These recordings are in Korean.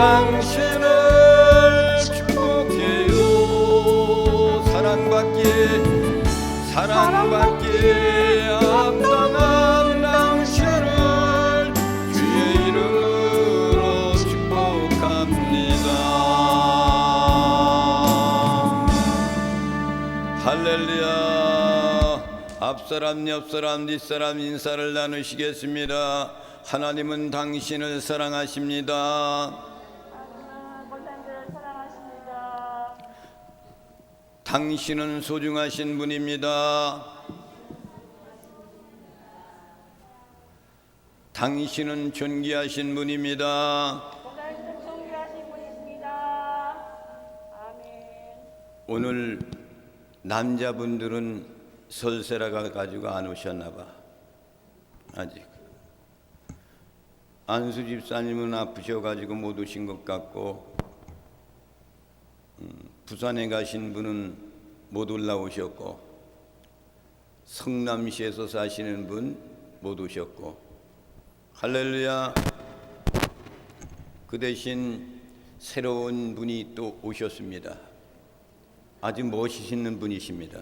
당신을 축복해요. 사랑받기에 합당한 당신을 주의 이름으로 축복합니다. 할렐루야. 앞사람 옆사람 뒷사람 인사를 나누시겠습니다. 하나님은 당신을 사랑하십니다. 당신은 소중하신 분입니다. 당신은 존귀하신 분입니다. 오늘 남자분들은 설세라가 가지고 안 오셨나 봐. 아직 안수 집사님은 아프셔가지고 못 오신 것 같고, 부산에 가신 분은 못 올라오셨고, 성남시에서 사시는 분 못 오셨고, 할렐루야. 그 대신 새로운 분이 또 오셨습니다. 아주 멋있는 분이십니다.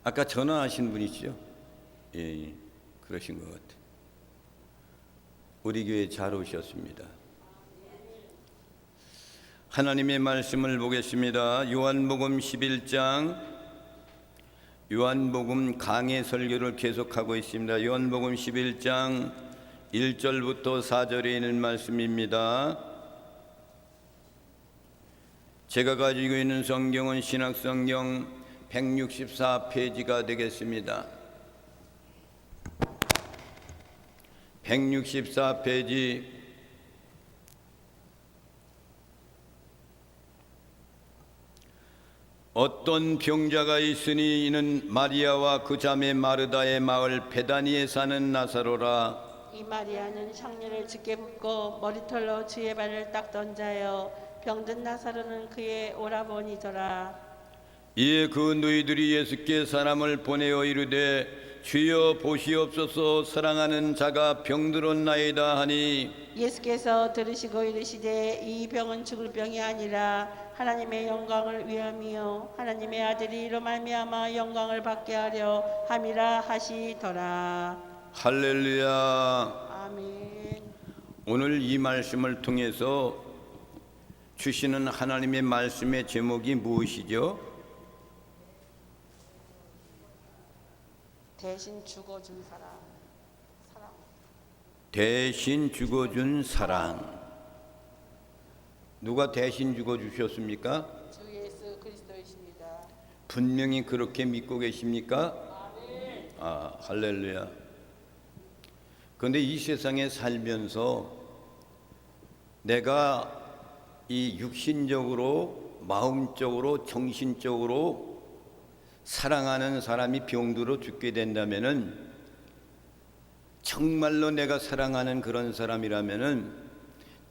아까 전화하신 분이시죠? 예, 그러신 것 같아요. 우리 교회 잘 오셨습니다. 하나님의 말씀을 보겠습니다. 요한복음 11장, 요한복음 강해 설교를 계속하고 있습니다. 요한복음 11장 1절부터 4절에 있는 말씀입니다. 제가 가지고 있는 성경은 신약성경 164페이지가 되겠습니다. 164페이지. 어떤 병자가 있으니 이는 마리아와 그 자매 마르다의 마을 베다니에 사는 나사로라. 이 마리아는 향료를 짙게 붓고 머리털로 주의 발을 닦던 자요, 병든 나사로는 그의 오라버니더라. 이에 그 너희들이 예수께 사람을 보내어 이르되 주여 보시옵소서, 사랑하는 자가 병들었나이다 하니, 예수께서 들으시고 이르시되 이 병은 죽을 병이 아니라 하나님의 영광을 위함이요 하나님의 아들이 이로 말미암아 영광을 받게 하려 함이라 하시더라. 할렐루야. 아멘. 오늘 이 말씀을 통해서 주시는 하나님의 말씀의 제목이 무엇이죠? 대신 죽어준 사랑. 대신 죽어준 사랑. 누가 대신 죽어주셨습니까? 주 예수 그리스도이십니다. 분명히 그렇게 믿고 계십니까? 아, 할렐루야. 그런데 이 세상에 살면서 내가 이 육신적으로, 마음적으로, 정신적으로 사랑하는 사람이 병들어 죽게 된다면은, 정말로 내가 사랑하는 그런 사람이라면은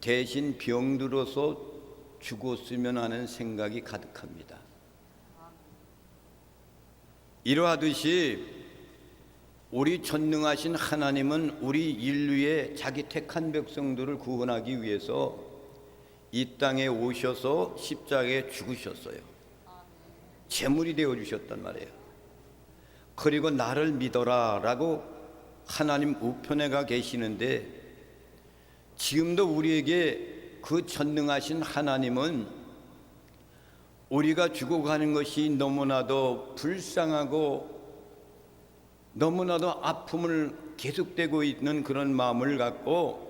대신 병들어서 죽었으면 하는 생각이 가득합니다. 이러하듯이 우리 전능하신 하나님은 우리 인류의 자기 택한 백성들을 구원하기 위해서 이 땅에 오셔서 십자가에 죽으셨어요. 제물이 되어 주셨단 말이에요. 그리고 나를 믿어라 라고 하나님 우편에 가 계시는데, 지금도 우리에게 그 전능하신 하나님은 우리가 죽어가는 것이 너무나도 불쌍하고 너무나도 아픔을 계속되고 있는 그런 마음을 갖고,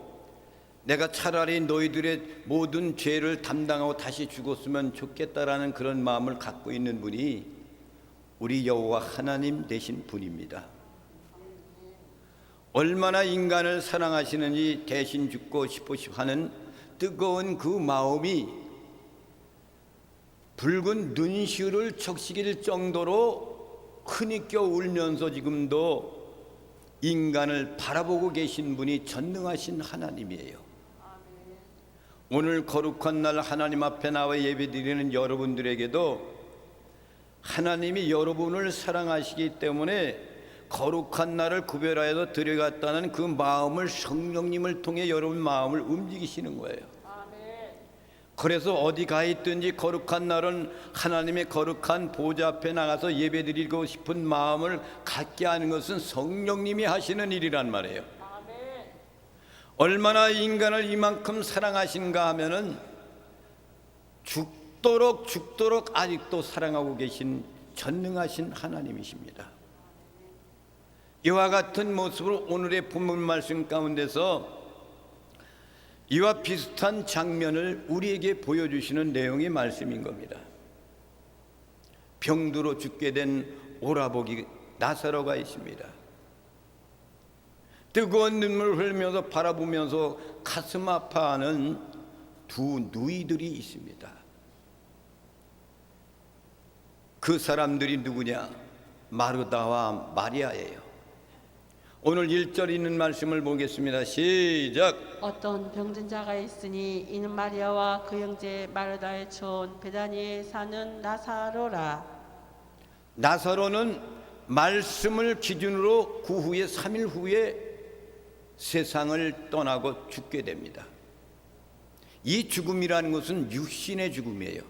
내가 차라리 너희들의 모든 죄를 담당하고 다시 죽었으면 좋겠다라는 그런 마음을 갖고 있는 분이 우리 여호와 하나님 되신 분입니다. 얼마나 인간을 사랑하시는지 대신 죽고 싶어 하는 뜨거운 그 마음이 붉은 눈시울을 적시길 정도로 흐느껴 울면서 지금도 인간을 바라보고 계신 분이 전능하신 하나님이에요. 오늘 거룩한 날 하나님 앞에 나와 예배드리는 여러분들에게도 하나님이 여러분을 사랑하시기 때문에 거룩한 날을 구별하여서 드려갔다는 그 마음을 성령님을 통해 여러분 마음을 움직이시는 거예요. 그래서 어디 가 있든지 거룩한 날은 하나님의 거룩한 보좌 앞에 나가서 예배드리고 싶은 마음을 갖게 하는 것은 성령님이 하시는 일이란 말이에요. 얼마나 인간을 이만큼 사랑하신가 하면은 죽도록 아직도 사랑하고 계신 전능하신 하나님이십니다. 이와 같은 모습으로 오늘의 본문 말씀 가운데서 이와 비슷한 장면을 우리에게 보여주시는 내용의 말씀인 겁니다. 병들어 죽게 된 오라버기 나사로가 있습니다. 뜨거운 눈물을 흘리면서 바라보면서 가슴 아파하는 두 누이들이 있습니다. 그 사람들이 누구냐? 마르다와 마리아예요. 오늘 1절 있는 말씀을 보겠습니다. 시작. 어떤 병든 자가 있으니 이는 마리아와 그 형제 마르다의 촌 베다니에 사는 나사로라. 나사로는 말씀을 기준으로 그 후에 3일 후에 세상을 떠나고 죽게 됩니다. 이 죽음이라는 것은 육신의 죽음이에요.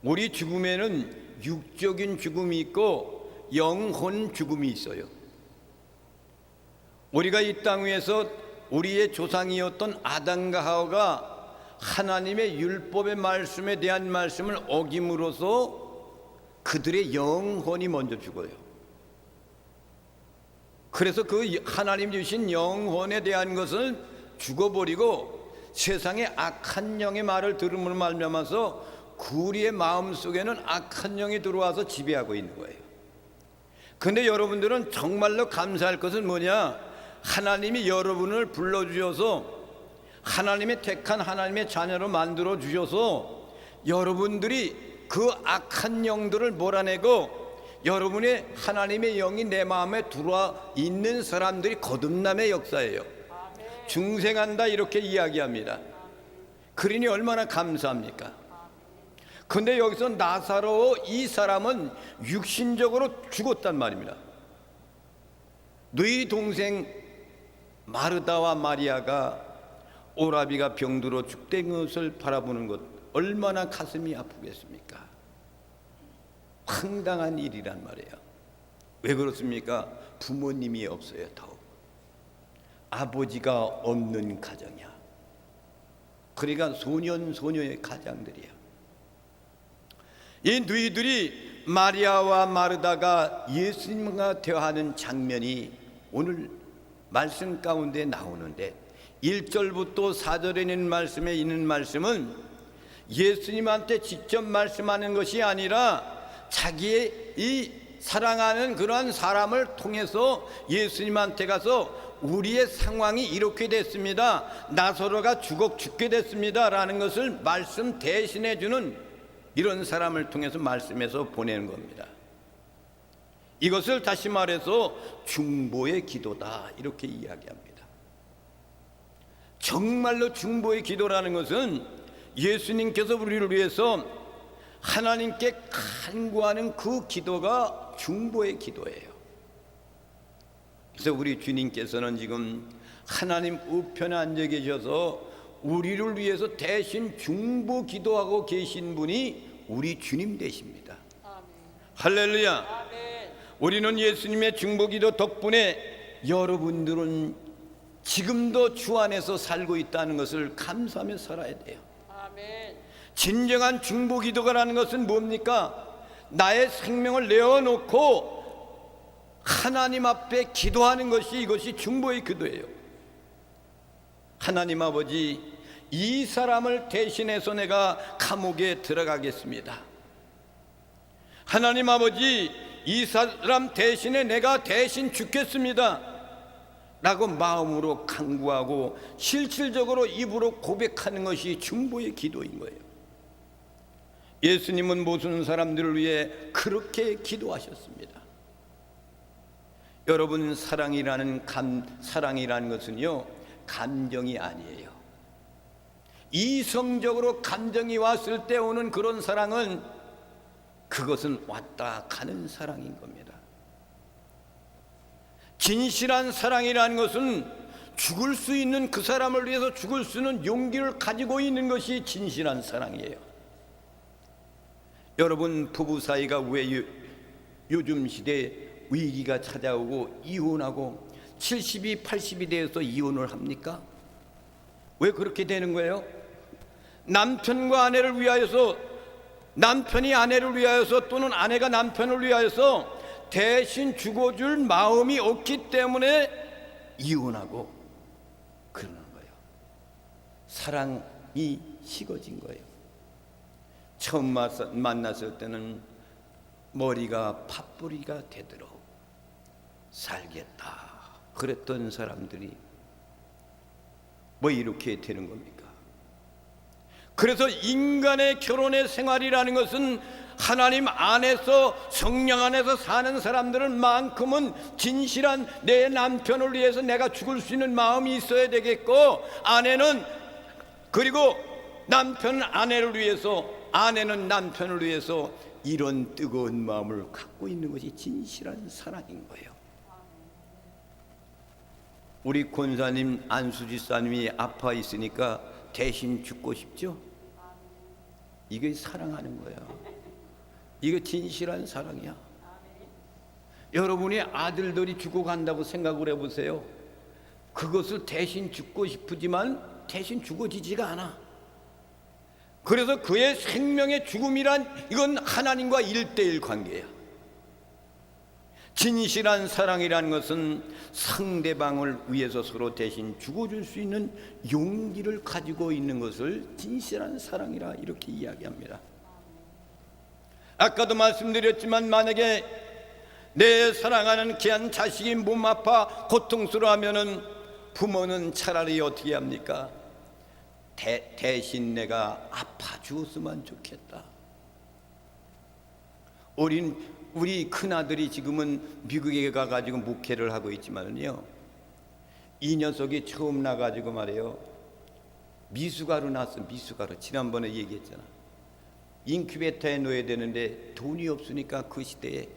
우리 죽음에는 육적인 죽음이 있고 영혼 죽음이 있어요. 우리가 이 땅 위에서 우리의 조상이었던 아담과 하와가 하나님의 율법의 말씀에 대한 말씀을 어김으로써 그들의 영혼이 먼저 죽어요. 그래서 그 하나님 주신 영혼에 대한 것을 죽어버리고 세상의 악한 영의 말을 들음으로 말미암아서 우리의 마음속에는 악한 영이 들어와서 지배하고 있는 거예요. 근데 여러분들은 정말로 감사할 것은 뭐냐? 하나님이 여러분을 불러주셔서 하나님의 택한 하나님의 자녀로 만들어 주셔서 여러분들이 그 악한 영들을 몰아내고 여러분의 하나님의 영이 내 마음에 들어와 있는 사람들이 거듭남의 역사예요. 중생한다 이렇게 이야기합니다. 그러니 얼마나 감사합니까? 근데 여기서 나사로 이 사람은 육신적으로 죽었단 말입니다. 너희 동생 마르다와 마리아가 오라비가 병들어 죽된 것을 바라보는 것 얼마나 가슴이 아프겠습니까? 황당한 일이란 말이에요. 왜 그렇습니까? 부모님이 없어요. 더욱 아버지가 없는 가정이야. 그러니까 소년의 가장들이야. 이 누이들이 마리아와 마르다가 예수님과 대화하는 장면이 오늘 말씀 가운데 나오는데 1절부터 4절에 있는 말씀에 있는 말씀은 예수님한테 직접 말씀하는 것이 아니라 자기의 이 사랑하는 그러한 사람을 통해서 예수님한테 가서 우리의 상황이 이렇게 됐습니다. 나사로가 죽게 됐습니다. 라는 것을 말씀 대신해 주는 이런 사람을 통해서 말씀해서 보내는 겁니다. 이것을 다시 말해서 중보의 기도다 이렇게 이야기합니다. 정말로 중보의 기도라는 것은 예수님께서 우리를 위해서 하나님께 간구하는 그 기도가 중보의 기도예요. 그래서 우리 주님께서는 지금 하나님 우편에 앉아 계셔서 우리를 위해서 대신 중보 기도하고 계신 분이 우리 주님 되십니다. 아멘. 할렐루야. 아멘. 우리는 예수님의 중보 기도 덕분에 여러분들은 지금도 주 안에서 살고 있다는 것을 감사하며 살아야 돼요. 아멘. 진정한 중보 기도가라는 것은 뭡니까? 나의 생명을 내어놓고 하나님 앞에 기도하는 것이 이것이 중보의 기도예요. 하나님 아버지, 이 사람을 대신해서 내가 감옥에 들어가겠습니다. 하나님 아버지, 이 사람 대신에 내가 대신 죽겠습니다 라고 마음으로 간구하고 실질적으로 입으로 고백하는 것이 중보의 기도인 거예요. 예수님은 모든 사람들을 위해 그렇게 기도하셨습니다. 여러분, 사랑이라는 것은요, 감정이 아니에요. 이성적으로 감정이 왔을 때 오는 그런 사랑은 그것은 왔다 가는 사랑인 겁니다. 진실한 사랑이라는 것은 죽을 수 있는 그 사람을 위해서 죽을 수 있는 용기를 가지고 있는 것이 진실한 사랑이에요. 여러분, 부부 사이가 왜 요즘 시대에 위기가 찾아오고 이혼하고 70이 80이 되어서 이혼을 합니까? 왜 그렇게 되는 거예요? 남편과 아내를 위하여서, 남편이 아내를 위하여서 또는 아내가 남편을 위하여서 대신 죽어줄 마음이 없기 때문에 이혼하고 그러는 거예요. 사랑이 식어진 거예요. 처음 만났을 때는 머리가 팥뿌리가 되도록 살겠다 그랬던 사람들이 뭐 이렇게 되는 겁니까? 그래서 인간의 결혼의 생활이라는 것은 하나님 안에서, 성령 안에서 사는 사람들은 만큼은 진실한 내 남편을 위해서 내가 죽을 수 있는 마음이 있어야 되겠고, 아내는, 그리고 남편은 아내를 위해서, 아내는 남편을 위해서 이런 뜨거운 마음을 갖고 있는 것이 진실한 사랑인 거예요. 우리 권사님, 안수지사님이 아파 있으니까 대신 죽고 싶죠? 이게 사랑하는 거야. 이거 진실한 사랑이야. 여러분의 아들들이 죽어간다고 생각을 해보세요. 그것을 대신 죽고 싶지만 대신 죽어지지가 않아. 그래서 그의 생명의 죽음이란 이건 하나님과 1:1 관계야. 진실한 사랑이라는 것은 상대방을 위해서 서로 대신 죽어줄 수 있는 용기를 가지고 있는 것을 진실한 사랑이라 이렇게 이야기합니다. 아까도 말씀드렸지만 만약에 내 사랑하는 귀한 자식이 몸 아파 고통스러워하면은 부모는 차라리 어떻게 합니까? 대신 내가 아파 죽었으면 좋겠다. 우리 큰아들이 지금은 미국에 가가지고 목회를 하고 있지만요, 이 녀석이 처음 나가지고 말이에요, 미숙아로 났어. 미숙아로. 지난번에 얘기했잖아. 인큐베이터에 넣어야 되는데 돈이 없으니까 그 시대에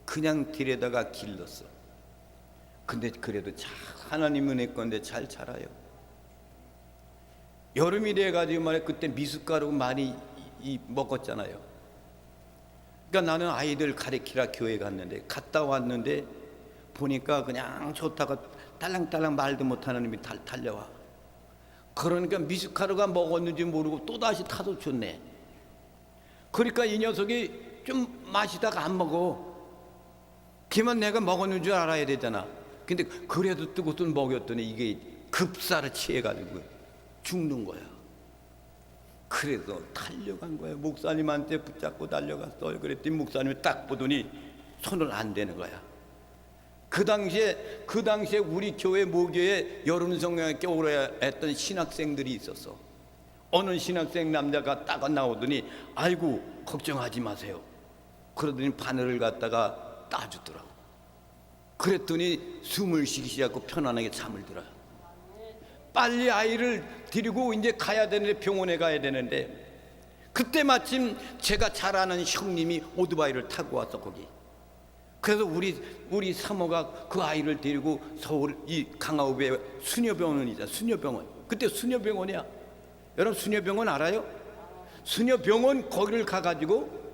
그냥 들여다가 길렀어. 근데 그래도 잘, 하나님 은혜 건데 잘 자라요. 여름이 돼가지고 말이야, 그때 미숫가루 많이 먹었잖아요. 그러니까 나는 아이들 가르치라 교회 갔는데, 갔다 왔는데 보니까 그냥 좋다가 딸랑딸랑 말도 못하는 놈이 달려와. 그러니까 미숫가루가 먹었는지 모르고 또다시 타서 줬네. 그러니까 이 녀석이 좀 마시다가 안 먹어. 걔만 내가 먹었는 줄 알아야 되잖아. 근데 그래도 뜨고서 먹였더니 이게 급사를 취해가지고 죽는 거야. 그래서 달려간 거야. 목사님한테 붙잡고 달려갔어요. 그랬더니 목사님이 딱 보더니 손을 안 대는 거야. 그 당시에 우리 교회 모교에 여름 성경학교 오래 했던 신학생들이 있었어. 어느 신학생 남자가 딱 나오더니 아이고 걱정하지 마세요. 그러더니 바늘을 갖다가 따주더라고. 그랬더니 숨을 쉬기 시작하고 편안하게 잠을 들어요. 빨리 아이를 데리고 이제 가야 되는데, 병원에 가야 되는데, 그때 마침 제가 잘 아는 형님이 오토바이를 타고 왔어 거기. 그래서 우리 사모가 그 아이를 데리고 서울 이 강화읍에 수녀병원이잖아. 수녀병원. 그때 수녀병원이야. 여러분 수녀병원 알아요? 수녀병원 거기를 가가지고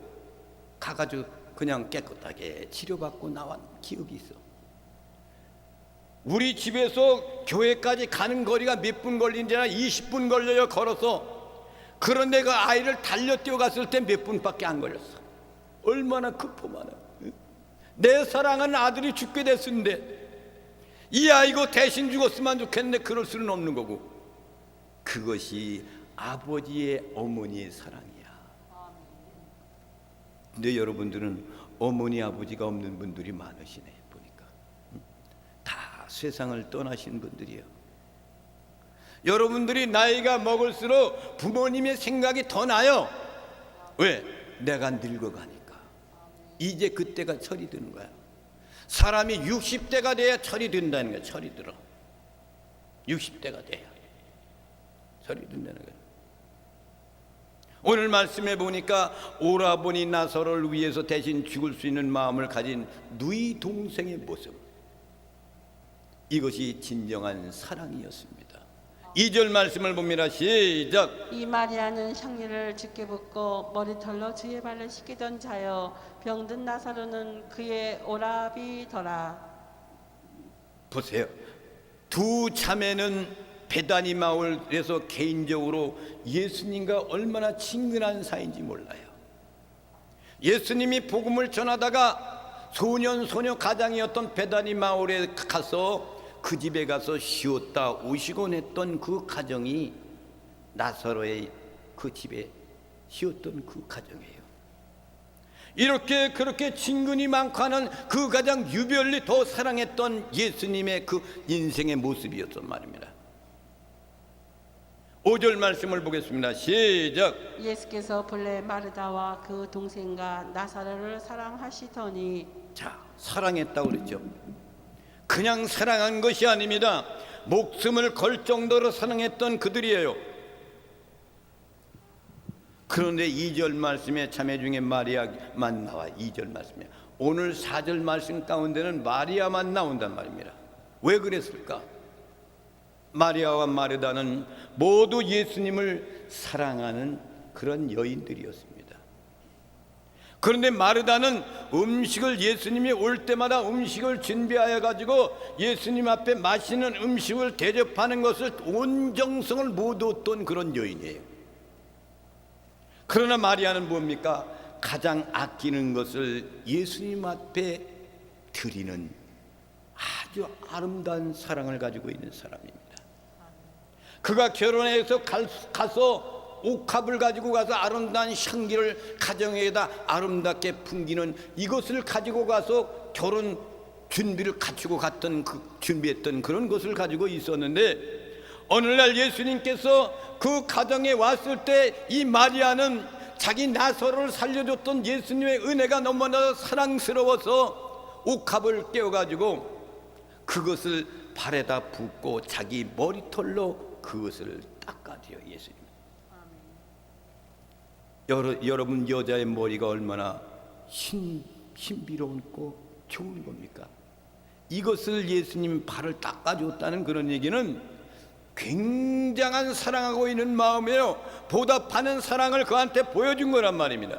그냥 깨끗하게 치료받고 나온 기억이 있어. 우리 집에서 교회까지 가는 거리가 몇 분 걸리는지나 20분 걸려요, 걸어서. 그런데 그 아이를 달려 뛰어갔을 때 몇 분밖에 안 걸렸어. 얼마나 급하나. 내 사랑하는 아들이 죽게 됐는데 이 아이고 대신 죽었으면 좋겠는데 그럴 수는 없는 거고. 그것이 아버지의, 어머니의 사랑이야. 근데 여러분들은 어머니 아버지가 없는 분들이 많으시네. 보니까 다 세상을 떠나신 분들이에요. 여러분들이 나이가 먹을수록 부모님의 생각이 더 나요. 왜? 내가 늙어가니까. 이제 그때가 철이 드는 거야. 사람이 60대가 돼야 철이 든다는 거야. 철이 들어. 60대가 돼야 철이 든다는 거야. 오늘 말씀해 보니까 오라버니 나서를 위해서 대신 죽을 수 있는 마음을 가진 누이 동생의 모습. 이것이 진정한 사랑이었습니다. 2절 말씀을 봅니다. 시작. 이 마리아는 향유를 주께 붓고 머리털로 주의 발을 씻기던 자요 병든 나사로는 그의 오라비더라. 보세요. 두 자매는 베다니 마을에서 개인적으로 예수님과 얼마나 친근한 사이인지 몰라요. 예수님이 복음을 전하다가 소년 소녀 가장이었던 베다니 마을에 가서 그 집에 가서 쉬었다 오시곤 했던 그 가정이 나사로의 그 집에 쉬었던 그 가정이에요. 이렇게 그렇게 친근이 많고 하는 그 가장 유별리 더 사랑했던 예수님의 그 인생의 모습이었단 말입니다. 5절 말씀을 보겠습니다. 시작. 예수께서 본래 마르다와 그 동생과 나사로를 사랑하시더니. 자, 사랑했다고 그랬죠. 그냥 사랑한 것이 아닙니다. 목숨을 걸 정도로 사랑했던 그들이에요. 그런데 2절 말씀에 자매 중에 마리아만 나와. 2절 말씀에 오늘 4절 말씀 가운데는 마리아만 나온단 말입니다. 왜 그랬을까? 마리아와 마르다는 모두 예수님을 사랑하는 그런 여인들이었습니다. 그런데 마르다는 음식을 예수님이 올 때마다 음식을 준비하여 가지고 예수님 앞에 맛있는 음식을 대접하는 것을 온 정성을 모두었던 그런 여인이에요. 그러나 마리아는 뭡니까? 가장 아끼는 것을 예수님 앞에 드리는 아주 아름다운 사랑을 가지고 있는 사람입니다. 그가 결혼해서 가서 옥합을 가지고 가서 아름다운 향기를 가정에다 아름답게 풍기는 이것을 가지고 가서 결혼 준비를 갖추고 갔던 준비했던 그런 것을 가지고 있었는데 오늘날 예수님께서 그 가정에 왔을 때 이 마리아는 자기 나사로를 살려줬던 예수님의 은혜가 너무나 사랑스러워서 옥합을 깨워가지고 그것을 발에다 붓고 자기 머리털로 그것을 닦아줘요. 예수님. 여러분 여자의 머리가 얼마나 신비롭고 좋은 겁니까? 이것을 예수님 발을 닦아줬다는 그런 얘기는 굉장한 사랑하고 있는 마음이에요. 보답하는 사랑을 그한테 보여준 거란 말입니다.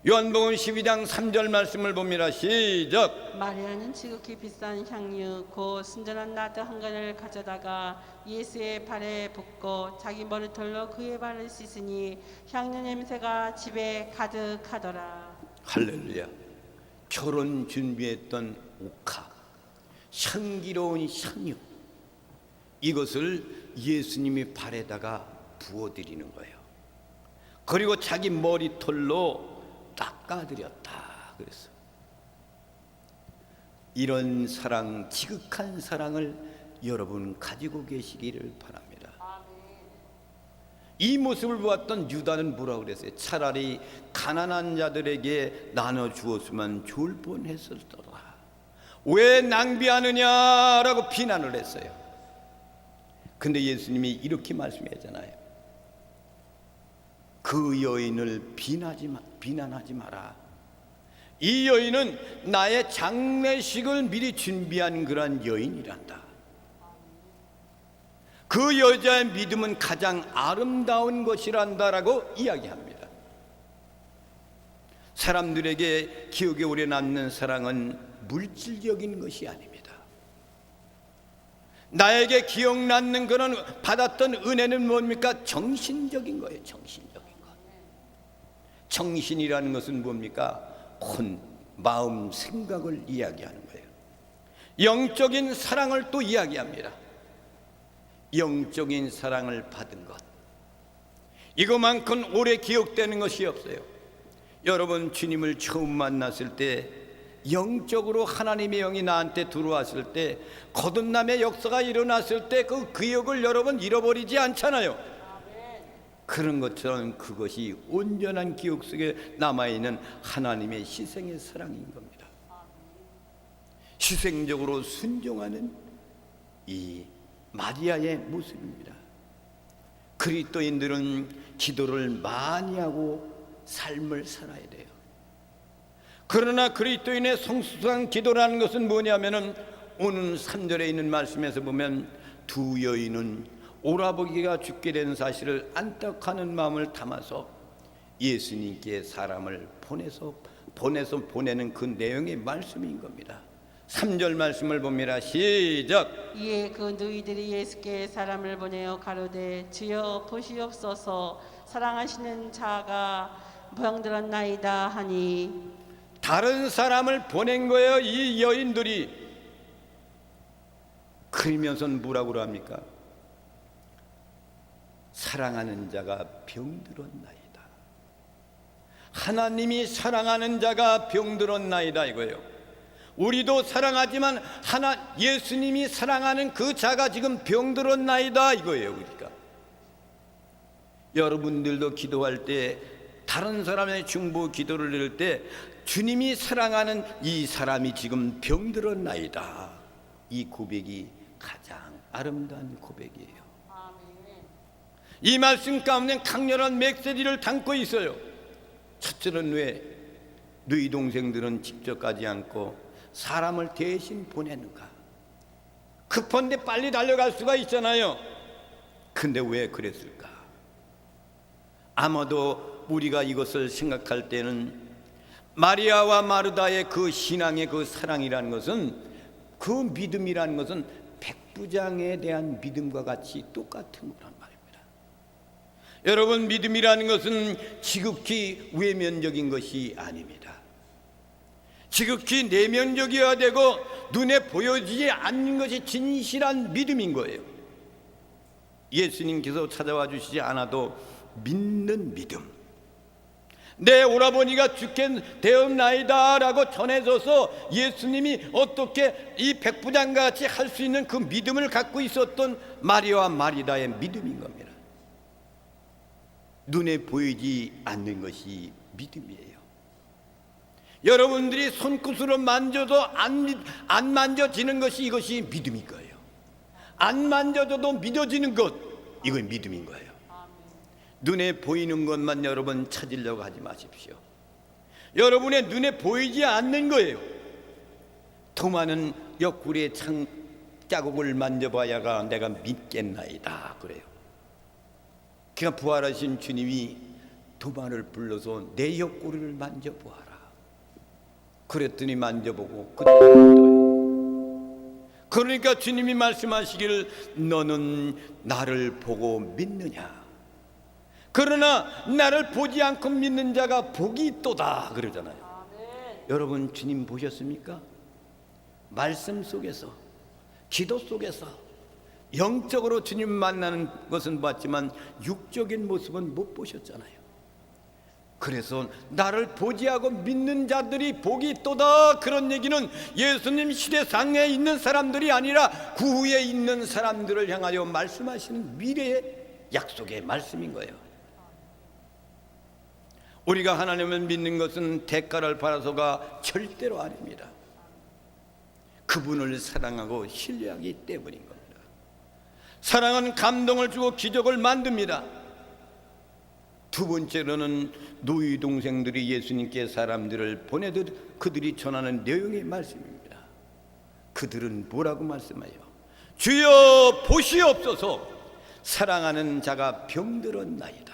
요한복음 12장 3절 말씀을 봅니다. 시작. 마리아는 지극히 비싼 향유 곧 순전한 나드 한 가지를 가져다가 예수의 발에 붓고 자기 머리털로 그의 발을 씻으니 향유 냄새가 집에 가득하더라. 할렐루야. 결혼 준비했던 옥합, 향기로운 향유, 이것을 예수님이 발에다가 부어드리는 거예요. 그리고 자기 머리털로 닦아드렸다 그랬어. 이런 사랑, 지극한 사랑을 여러분 가지고 계시기를 바랍니다. 이 모습을 보았던 유다는 뭐라고 그랬어요? 차라리 가난한 자들에게 나눠 주었으면 좋을 뻔했었더라. 왜 낭비하느냐라고 비난을 했어요. 근데 예수님이 이렇게 말씀하잖아요. 그 여인을 비난하지 마라. 이 여인은 나의 장례식을 미리 준비한 그런 여인이란다. 그 여자의 믿음은 가장 아름다운 것이란다라고 이야기합니다. 사람들에게 기억에 오래 남는 사랑은 물질적인 것이 아닙니다. 나에게 기억나는 그런 받았던 은혜는 뭡니까? 정신적인 거예요. 정신적인 것. 정신이라는 것은 뭡니까? 혼, 마음, 생각을 이야기하는 거예요. 영적인 사랑을 또 이야기합니다. 영적인 사랑을 받은 것, 이거만큼 오래 기억되는 것이 없어요. 여러분 주님을 처음 만났을 때 영적으로 하나님의 영이 나한테 들어왔을 때 거듭남의 역사가 일어났을 때 그 기억을 여러분 잃어버리지 않잖아요. 그런 것처럼 그것이 온전한 기억 속에 남아있는 하나님의 희생의 사랑인 겁니다. 희생적으로 순종하는 이 마리아의 모습입니다. 그리스도인들은 기도를 많이 하고 삶을 살아야 돼요. 그러나 그리스도인의 성숙한 기도라는 것은 뭐냐면은 오는 3절에 있는 말씀에서 보면 두 여인은 오라버기가 죽게 된 사실을 안타까워하는 마음을 담아서 예수님께 사람을 보내는 그 내용의 말씀인 겁니다. 3절 말씀을 봅니다. 시작. 이에 그 누이들이 예수께 사람을 보내어 가로되 주여 보시옵소서 사랑하시는 자가 병들었나이다 하니. 다른 사람을 보낸 거예요. 이 여인들이. 그러면서 뭐라고 합니까? 사랑하는 자가 병들었나이다. 하나님이 사랑하는 자가 병들었나이다 이거예요. 우리도 사랑하지만 예수님이 사랑하는 그 자가 지금 병들었나이다 이거예요. 우리가 여러분들도 기도할 때, 다른 사람의 중보 기도를 드릴 때 주님이 사랑하는 이 사람이 지금 병들었나이다, 이 고백이 가장 아름다운 고백이에요. 이 말씀 가운데 강렬한 메시지를 담고 있어요. 첫째는 왜 너희 동생들은 직접 가지 않고 사람을 대신 보내는가? 급한데 빨리 달려갈 수가 있잖아요. 근데 왜 그랬을까? 아마도 우리가 이것을 생각할 때는 마리아와 마르다의 그 신앙의 그 사랑이라는 것은, 그 믿음이라는 것은 백부장에 대한 믿음과 같이 똑같은 거란 말입니다. 여러분, 믿음이라는 것은 지극히 외면적인 것이 아닙니다. 지극히 내면적이어야 되고 눈에 보여지지 않는 것이 진실한 믿음인 거예요. 예수님께서 찾아와 주시지 않아도 믿는 믿음, 내 오라버니가 죽게 되었나이다 라고 전해져서 예수님이 어떻게 이 백부장과 같이 할 수 있는 그 믿음을 갖고 있었던 마리아와 마리다의 믿음인 겁니다. 눈에 보이지 않는 것이 믿음이에요. 여러분들이 손끝으로 만져도 안 만져지는 것이, 이것이 믿음일 거예요. 안 만져도 믿어지는 것, 이건 믿음인 거예요. 눈에 보이는 것만 여러분 찾으려고 하지 마십시오. 여러분의 눈에 보이지 않는 거예요. 토마는 옆구리에 자국을 만져봐야가 내가 믿겠나이다 그래요. 그러니까 부활하신 주님이 도마를 불러서 내 옆구리를 만져보아라 그랬더니 만져보고 그대로 믿어요. 그러니까 주님이 말씀하시기를 너는 나를 보고 믿느냐, 그러나 나를 보지 않고 믿는 자가 복이 있도다 그러잖아요. 여러분, 주님 보셨습니까? 말씀 속에서, 기도 속에서 영적으로 주님 만나는 것은 봤지만 육적인 모습은 못 보셨잖아요. 그래서 나를 보지하고 믿는 자들이 복이 있도다, 그런 얘기는 예수님 시대상에 있는 사람들이 아니라 그 후에 있는 사람들을 향하여 말씀하시는 미래의 약속의 말씀인 거예요. 우리가 하나님을 믿는 것은 대가를 받아서가 절대로 아닙니다. 그분을 사랑하고 신뢰하기 때문인 겁니다. 사랑은 감동을 주고 기적을 만듭니다. 두 번째로는 노이 동생들이 예수님께 사람들을 보내듯 그들이 전하는 내용의 말씀입니다. 그들은 뭐라고 말씀해요? 주여 보시옵소서 사랑하는 자가 병들었나이다.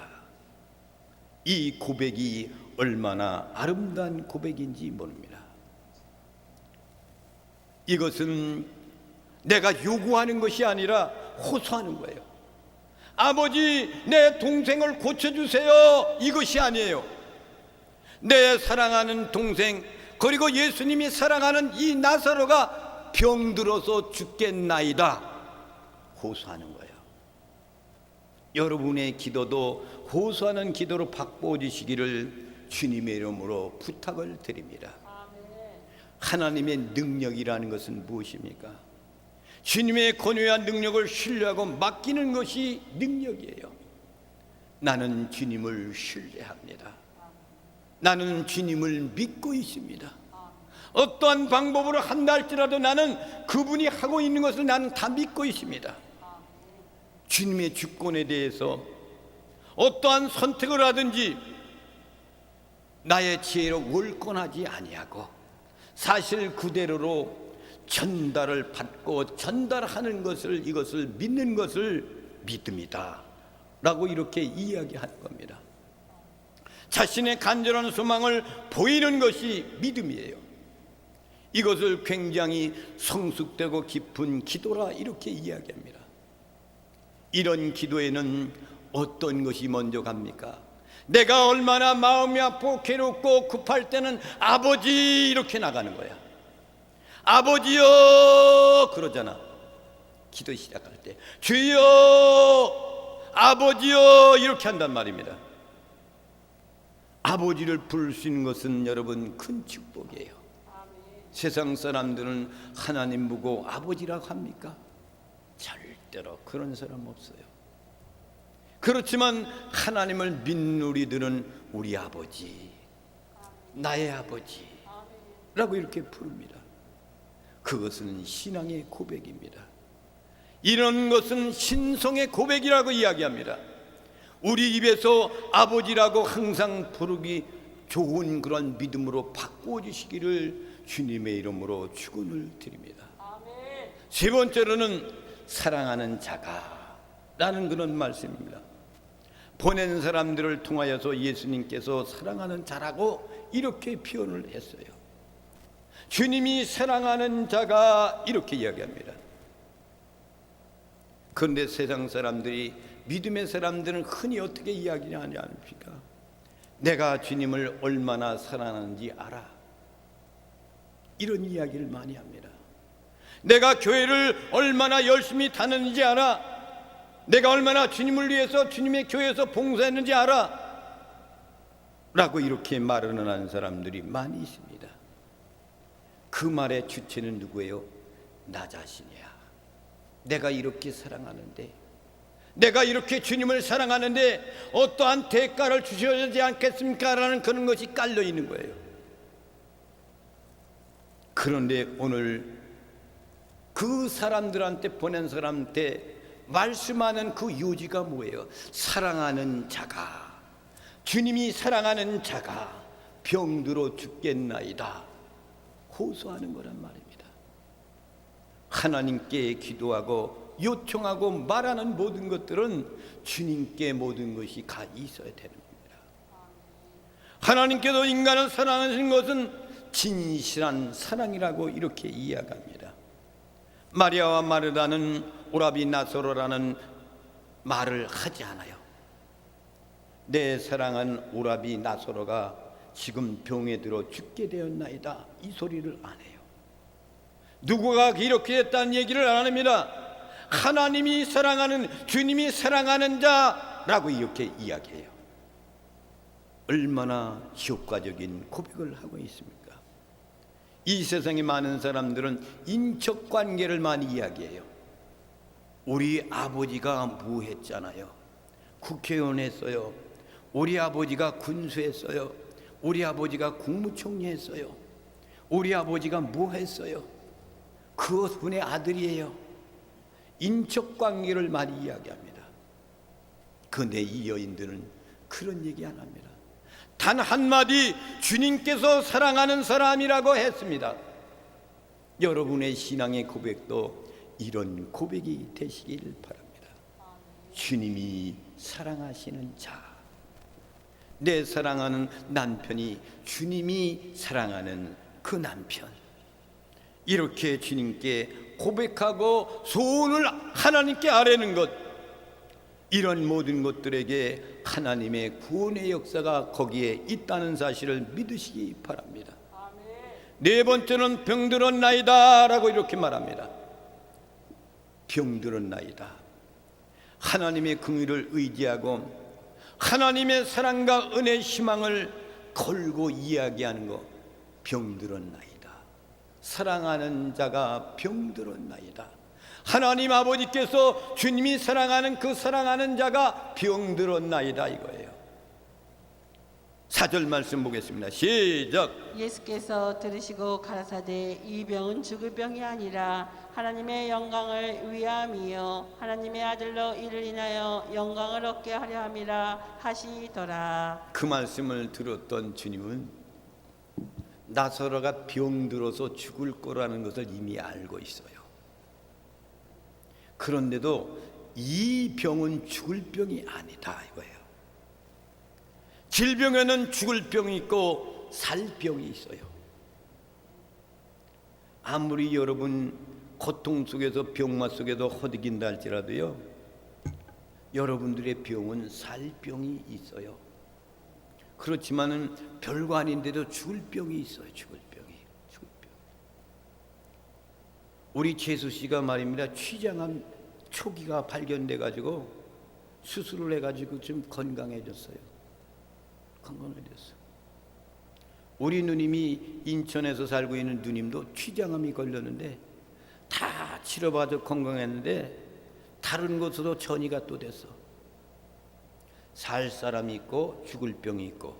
이 고백이 얼마나 아름다운 고백인지 모릅니다. 이것은 내가 요구하는 것이 아니라 호소하는 거예요. 아버지, 내 동생을 고쳐주세요, 이것이 아니에요. 내 사랑하는 동생, 그리고 예수님이 사랑하는 이 나사로가 병들어서 죽겠나이다, 호소하는 거예요. 여러분의 기도도 호소하는 기도로 바꿔주시기를 주님의 이름으로 부탁을 드립니다. 하나님의 능력이라는 것은 무엇입니까? 주님의 권위와 능력을 신뢰하고 맡기는 것이 능력이에요. 나는 주님을 신뢰합니다. 나는 주님을 믿고 있습니다. 어떠한 방법으로 한다 할지라도 나는 그분이 하고 있는 것을 나는 다 믿고 있습니다. 주님의 주권에 대해서 어떠한 선택을 하든지 나의 지혜로 월권하지 아니하고 사실 그대로로 전달을 받고 전달하는 것을, 이것을 믿는 것을 믿음이다 라고 이렇게 이야기하는 겁니다. 자신의 간절한 소망을 보이는 것이 믿음이에요. 이것을 굉장히 성숙되고 깊은 기도라 이렇게 이야기합니다. 이런 기도에는 어떤 것이 먼저 갑니까? 내가 얼마나 마음이 아프고 괴롭고 급할 때는 아버지 이렇게 나가는 거야. 아버지요 그러잖아. 기도 시작할 때 주여 아버지요 이렇게 한단 말입니다. 아버지를 부를 수 있는 것은 여러분 큰 축복이에요. 세상 사람들은 하나님 보고 아버지라고 합니까? 절대로 그런 사람 없어요. 그렇지만 하나님을 믿는 우리들은 우리 아버지, 나의 아버지라고 이렇게 부릅니다. 그것은 신앙의 고백입니다. 이런 것은 신성의 고백이라고 이야기합니다. 우리 입에서 아버지라고 항상 부르기 좋은 그런 믿음으로 바꾸어 주시기를 주님의 이름으로 축원을 드립니다. 세 번째로는 사랑하는 자가라는 그런 말씀입니다. 보낸 사람들을 통하여서 예수님께서 사랑하는 자라고 이렇게 표현을 했어요. 주님이 사랑하는 자가 이렇게 이야기합니다. 그런데 세상 사람들이, 믿음의 사람들은 흔히 어떻게 이야기하지 않습니까? 내가 주님을 얼마나 사랑하는지 알아, 이런 이야기를 많이 합니다. 내가 교회를 얼마나 열심히 다녔는지 알아, 내가 얼마나 주님을 위해서 주님의 교회에서 봉사했는지 알아 라고 이렇게 말을 하는 사람들이 많이 있습니다. 그 말의 주체는 누구예요? 나 자신이야. 내가 이렇게 사랑하는데, 내가 이렇게 주님을 사랑하는데 어떠한 대가를 주셔야 하지 않겠습니까? 라는 그런 것이 깔려 있는 거예요. 그런데 오늘 그 사람들한테, 보낸 사람한테 말씀하는 그 요지가 뭐예요? 사랑하는 자가, 주님이 사랑하는 자가 병들어 죽겠나이다 호소하는 거란 말입니다. 하나님께 기도하고 요청하고 말하는 모든 것들은 주님께 모든 것이 가 있어야 되는 겁니다. 하나님께서 인간을 사랑하신 것은 진실한 사랑이라고 이렇게 이야기합니다. 마리아와 마르다는 오라비 나사로라는 말을 하지 않아요. 내 사랑한 오라비 나사로가 지금 병에 들어 죽게 되었나이다, 이 소리를 안 해요. 누구가 이렇게 했다는 얘기를 안 합니다. 하나님이 사랑하는, 주님이 사랑하는 자라고 이렇게 이야기해요. 얼마나 효과적인 고백을 하고 있습니까? 이 세상에 많은 사람들은 인척관계를 많이 이야기해요. 우리 아버지가 뭐 했잖아요. 국회의원 했어요. 우리 아버지가 군수 했어요. 우리 아버지가 국무총리 했어요. 우리 아버지가 뭐 했어요. 그분의 아들이에요. 인척관계를 많이 이야기합니다. 그런데 이 여인들은 그런 얘기 안 합니다. 단 한마디 주님께서 사랑하는 사람이라고 했습니다. 여러분의 신앙의 고백도 이런 고백이 되시길 바랍니다. 주님이 사랑하시는 자, 내 사랑하는 남편이 주님이 사랑하는 그 남편, 이렇게 주님께 고백하고 소원을 하나님께 아뢰는 것, 이런 모든 것들에게 하나님의 구원의 역사가 거기에 있다는 사실을 믿으시기 바랍니다. 네 번째는 병들었나이다 라고 이렇게 말합니다. 병들었나이다. 하나님의 긍휼을 의지하고 하나님의 사랑과 은혜, 희망을 걸고 이야기하는 것, 병들었나이다. 사랑하는 자가 병들었나이다. 하나님 아버지께서 주님이 사랑하는 그 사랑하는 자가 병들었나이다 이거예요. 4절 말씀 보겠습니다. 시작. 예수께서 들으시고 가라사대 이 병은 죽을 병이 아니라 하나님의 영광을 위함이요 하나님의 아들로 이를 인하여 영광을 얻게 하려 함이라 하시더라. 그 말씀을 들었던 주님은 나사로가 병들어서 죽을 거라는 것을 이미 알고 있어요. 그런데도 이 병은 죽을 병이 아니다 이거예요. 질병에는 죽을 병이 있고 살 병이 있어요. 아무리 여러분 고통 속에서 병마 속에도 허덕인다 할지라도요, 여러분들의 병은 살 병이 있어요. 그렇지만은 별거 아닌데도 죽을 병이 있어요. 죽을 병. 우리 재수 씨가 말입니다. 췌장암 초기가 발견돼 가지고 수술을 해 가지고 좀 건강해졌어요. 우리 누님이 인천에서 살고 있는 누님도 췌장암이 걸렸는데 다 치료받아 건강했는데 다른 곳으로 전이가 또 됐어. 살 사람이 있고 죽을 병이 있고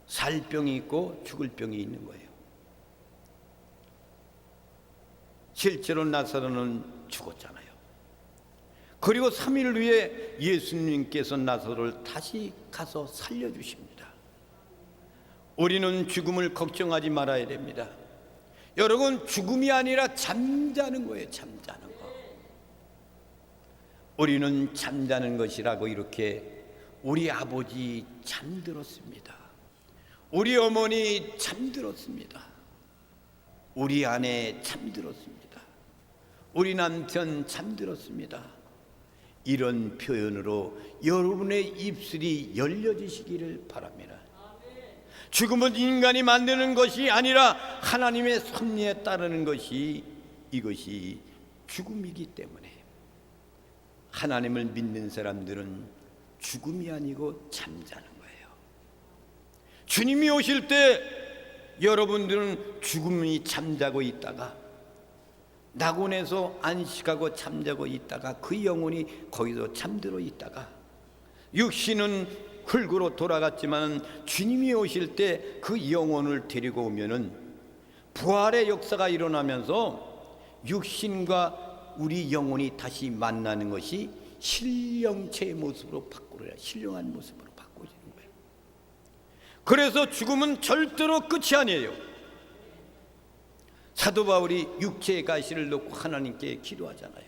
살 병이 있고 죽을 병이 있는 거예요. 실제로 나사로는 죽었잖아요. 그리고 3일 후에 예수님께서 나사로를 다시 가서 살려주십니다. 우리는 죽음을 걱정하지 말아야 됩니다. 여러분, 죽음이 아니라 잠자는 거예요. 잠자는 거. 우리는 잠자는 것이라고 이렇게 우리 아버지 잠들었습니다. 우리 어머니 잠들었습니다. 우리 아내 잠들었습니다. 우리 남편 잠들었습니다. 이런 표현으로 여러분의 입술이 열려지시기를 바랍니다. 죽음은 인간이 만드는 것이 아니라 하나님의 섭리에 따르는 것이 이것이 죽음이기 때문에 하나님을 믿는 사람들은 죽음이 아니고 잠자는 거예요. 주님이 오실 때 여러분들은 죽음이 잠자고 있다가 낙원에서 안식하고 잠자고 있다가 그 영혼이 거기서 잠들어 있다가 육신은 흙으로 돌아갔지만 주님이 오실 때 그 영혼을 데리고 오면은 부활의 역사가 일어나면서 육신과 우리 영혼이 다시 만나는 것이 신령체의 모습으로 바꾸려 신령한 모습으로 바꿔지는 거예요. 그래서 죽음은 절대로 끝이 아니에요. 사도 바울이 육체의 가시를 놓고 하나님께 기도하잖아요.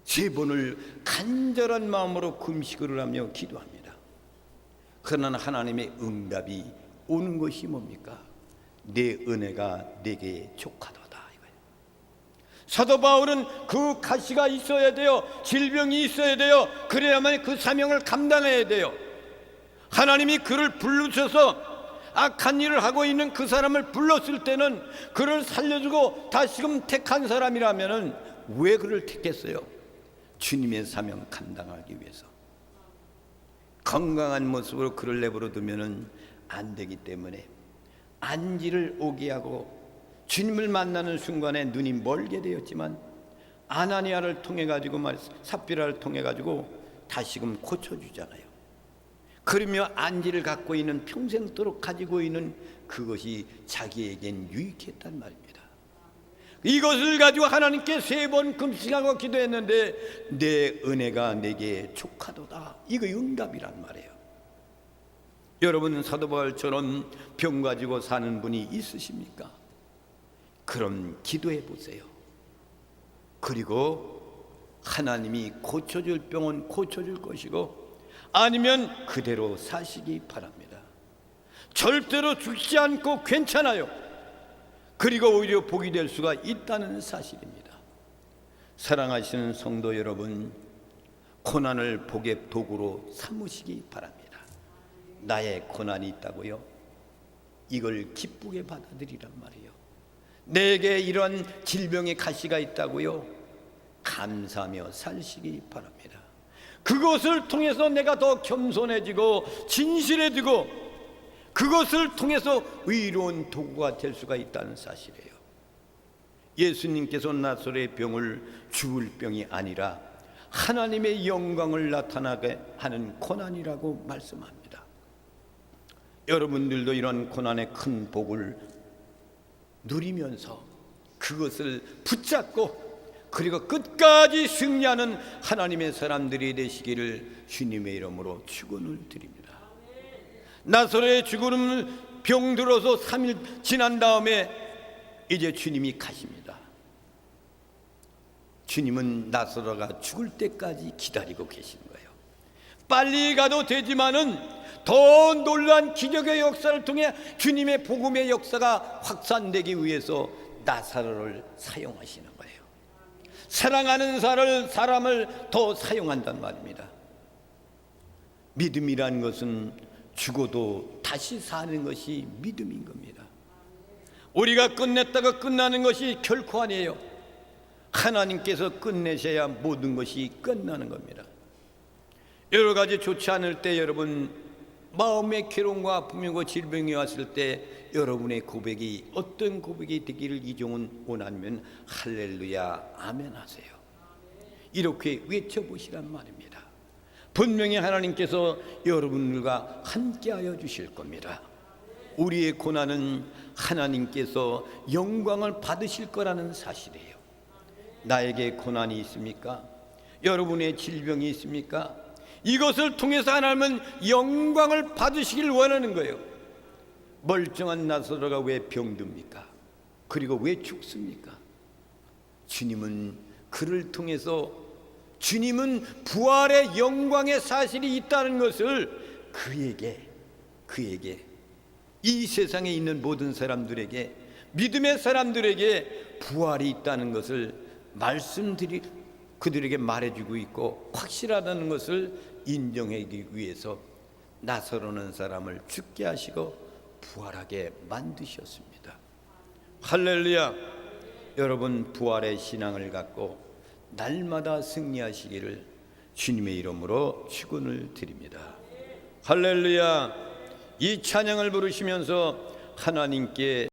3번을 간절한 마음으로 금식을 하며 기도합니다. 그러나 하나님의 응답이 오는 것이 뭡니까? 내 은혜가 내게 족하도다 이거예요. 사도 바울은 그 가시가 있어야 돼요. 질병이 있어야 돼요. 그래야만 그 사명을 감당해야 돼요. 하나님이 그를 부르셔서 악한 일을 하고 있는 그 사람을 불렀을 때는 그를 살려주고 다시금 택한 사람이라면은 왜 그를 택했어요? 주님의 사명 감당하기 위해서. 건강한 모습으로 그를 내버려 두면은 안 되기 때문에 안지를 오게 하고 주님을 만나는 순간에 눈이 멀게 되었지만 아나니아를 통해 가지고 삽비라를 통해 가지고 다시금 고쳐주잖아요. 그러며 안지를 갖고 있는 평생도록 가지고 있는 그것이 자기에겐 유익했단 말입니다. 이것을 가지고 하나님께 3번 금식하고 기도했는데 내 은혜가 내게 족하도다. 이거 응답이란 말이에요. 여러분, 사도 바울처럼 병 가지고 사는 분이 있으십니까? 그럼 기도해 보세요. 그리고 하나님이 고쳐줄 병은 고쳐줄 것이고 아니면 그대로 사시기 바랍니다. 절대로 죽지 않고 괜찮아요. 그리고 오히려 복이 될 수가 있다는 사실입니다. 사랑하시는 성도 여러분, 고난을 복의 도구로 삼으시기 바랍니다. 나의 고난이 있다고요? 이걸 기쁘게 받아들이란 말이에요. 내게 이런 질병의 가시가 있다고요? 감사하며 살시기 바랍니다. 그것을 통해서 내가 더 겸손해지고 진실해지고 그것을 통해서 의로운 도구가 될 수가 있다는 사실이에요. 예수님께서 나사로의 병을 죽을 병이 아니라 하나님의 영광을 나타나게 하는 고난이라고 말씀합니다. 여러분들도 이런 고난의 큰 복을 누리면서 그것을 붙잡고 그리고 끝까지 승리하는 하나님의 사람들이 되시기를 주님의 이름으로 축원을 드립니다. 나사로의 죽음을 병들어서 3일 지난 다음에 이제 주님이 가십니다. 주님은 나사로가 죽을 때까지 기다리고 계신 거예요. 빨리 가도 되지만은 더 놀라운 기적의 역사를 통해 주님의 복음의 역사가 확산되기 위해서 나사로를 사용하시는 거예요. 사랑하는 사람을 더 사용한단 말입니다. 믿음이라는 것은 죽어도 다시 사는 것이 믿음인 겁니다. 우리가 끝냈다가 끝나는 것이 결코 아니에요. 하나님께서 끝내셔야 모든 것이 끝나는 겁니다. 여러 가지 좋지 않을 때 여러분 마음의 괴로움과 아픔이고 질병이 왔을 때 여러분의 고백이 어떤 고백이 되기를 이종은 원하면 할렐루야 아멘 하세요. 이렇게 외쳐보시란 말입니다. 분명히 하나님께서 여러분들과 함께하여 주실 겁니다. 우리의 고난은 하나님께서 영광을 받으실 거라는 사실이에요. 나에게 고난이 있습니까? 여러분의 질병이 있습니까? 이것을 통해서 하나님은 영광을 받으시길 원하는 거예요. 멀쩡한 나사로가 왜 병듭니까? 그리고 왜 죽습니까? 주님은 그를 통해서 주님은 부활의 영광의 사실이 있다는 것을 그에게 이 세상에 있는 모든 사람들에게 믿음의 사람들에게 부활이 있다는 것을 그들에게 말해주고 있고 확실하다는 것을 인정하기 위해서 나사로는 사람을 죽게 하시고 부활하게 만드셨습니다. 할렐루야. 여러분 부활의 신앙을 갖고 날마다 승리하시기를 주님의 이름으로 축원을 드립니다. 할렐루야. 이 찬양을 부르시면서 하나님께